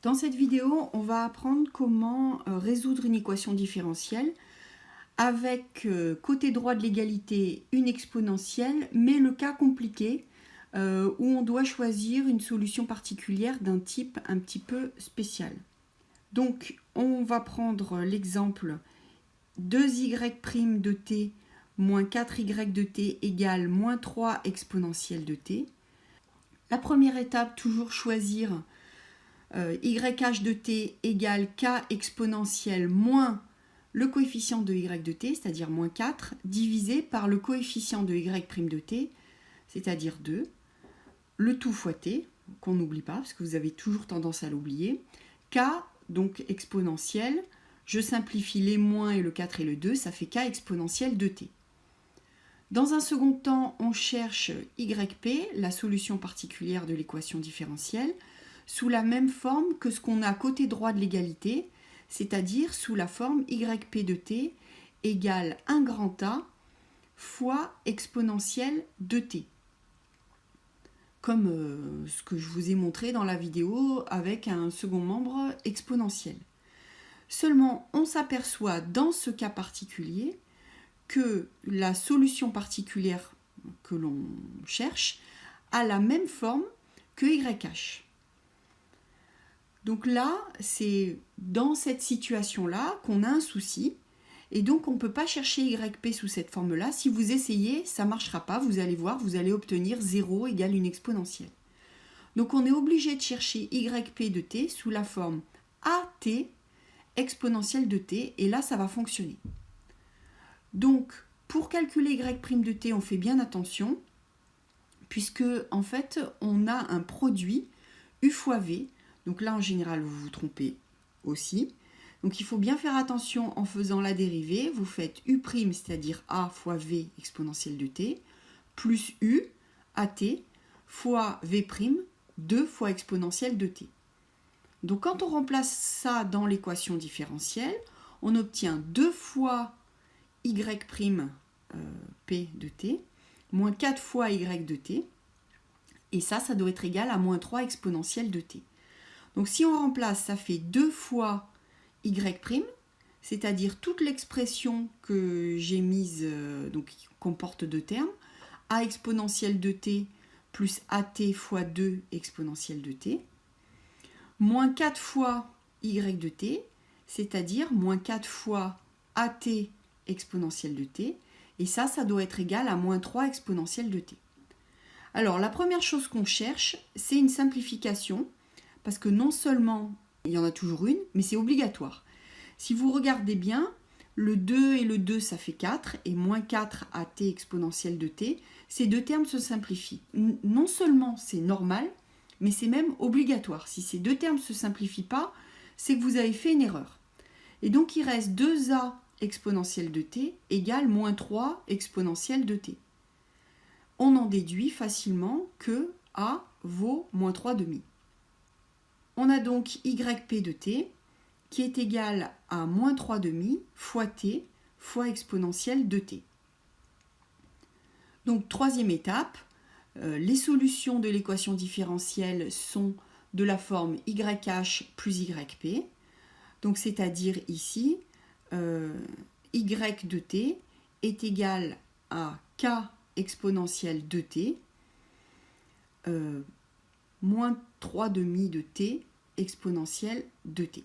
Dans cette vidéo, on va apprendre comment résoudre une équation différentielle avec côté droit de l'égalité une exponentielle, mais le cas compliqué où on doit choisir une solution particulière d'un type un petit peu spécial. Donc on va prendre l'exemple 2y' de t moins 4y de t égale moins 3 exponentielle de t. La première étape, toujours choisir YH de t égale k exponentielle moins le coefficient de y de t, c'est-à-dire moins 4, divisé par le coefficient de y' de t, c'est-à-dire 2, le tout fois t, qu'on n'oublie pas, parce que vous avez toujours tendance à l'oublier, k, donc exponentielle, je simplifie les moins et le 4 et le 2, ça fait k exponentielle de t. Dans un second temps, on cherche yp, la solution particulière de l'équation différentielle, sous la même forme que ce qu'on a côté droit de l'égalité, c'est-à-dire sous la forme yp de t égale 1 grand A fois exponentielle de t. Comme ce que je vous ai montré dans la vidéo avec un second membre exponentiel. Seulement, on s'aperçoit dans ce cas particulier que la solution particulière que l'on cherche a la même forme que YH. Donc là, c'est dans cette situation-là qu'on a un souci, et donc on ne peut pas chercher YP sous cette forme-là. Si vous essayez, ça ne marchera pas, vous allez voir, vous allez obtenir 0 égale une exponentielle. Donc on est obligé de chercher YP de t sous la forme AT exponentielle de t, et là ça va fonctionner. Donc pour calculer Y' de t, on fait bien attention, puisque en fait on a un produit U fois V. Donc là, en général, vous vous trompez aussi. Donc il faut bien faire attention en faisant la dérivée. Vous faites U', c'est-à-dire A fois V exponentielle de t, plus U, AT, fois V', 2 fois exponentielle de t. Donc quand on remplace ça dans l'équation différentielle, on obtient 2 fois Y', P de t, moins 4 fois Y de t. Et ça doit être égal à moins 3 exponentielle de t. Donc si on remplace, ça fait 2 fois Y', c'est-à-dire toute l'expression que j'ai mise, donc qui comporte deux termes, A exponentielle de t plus AT fois 2 exponentielle de t, moins 4 fois Y de t, c'est-à-dire moins 4 fois AT exponentielle de t, et ça doit être égal à moins 3 exponentielle de t. Alors la première chose qu'on cherche, c'est une simplification, parce que non seulement il y en a toujours une, mais c'est obligatoire. Si vous regardez bien, le 2 et le 2, ça fait 4, et moins 4 à t exponentielle de t, ces deux termes se simplifient. Non seulement c'est normal, mais c'est même obligatoire. Si ces deux termes ne se simplifient pas, c'est que vous avez fait une erreur. Et donc il reste 2a exponentielle de t égale moins 3 exponentielle de t. On en déduit facilement que a vaut moins 3 demi. On a donc YP de t qui est égal à moins 3 demi fois t fois exponentielle de t. Donc troisième étape, les solutions de l'équation différentielle sont de la forme YH plus YP. Donc c'est-à-dire ici, Y de t est égal à K exponentielle de t moins 3 demi de t exponentielle de t.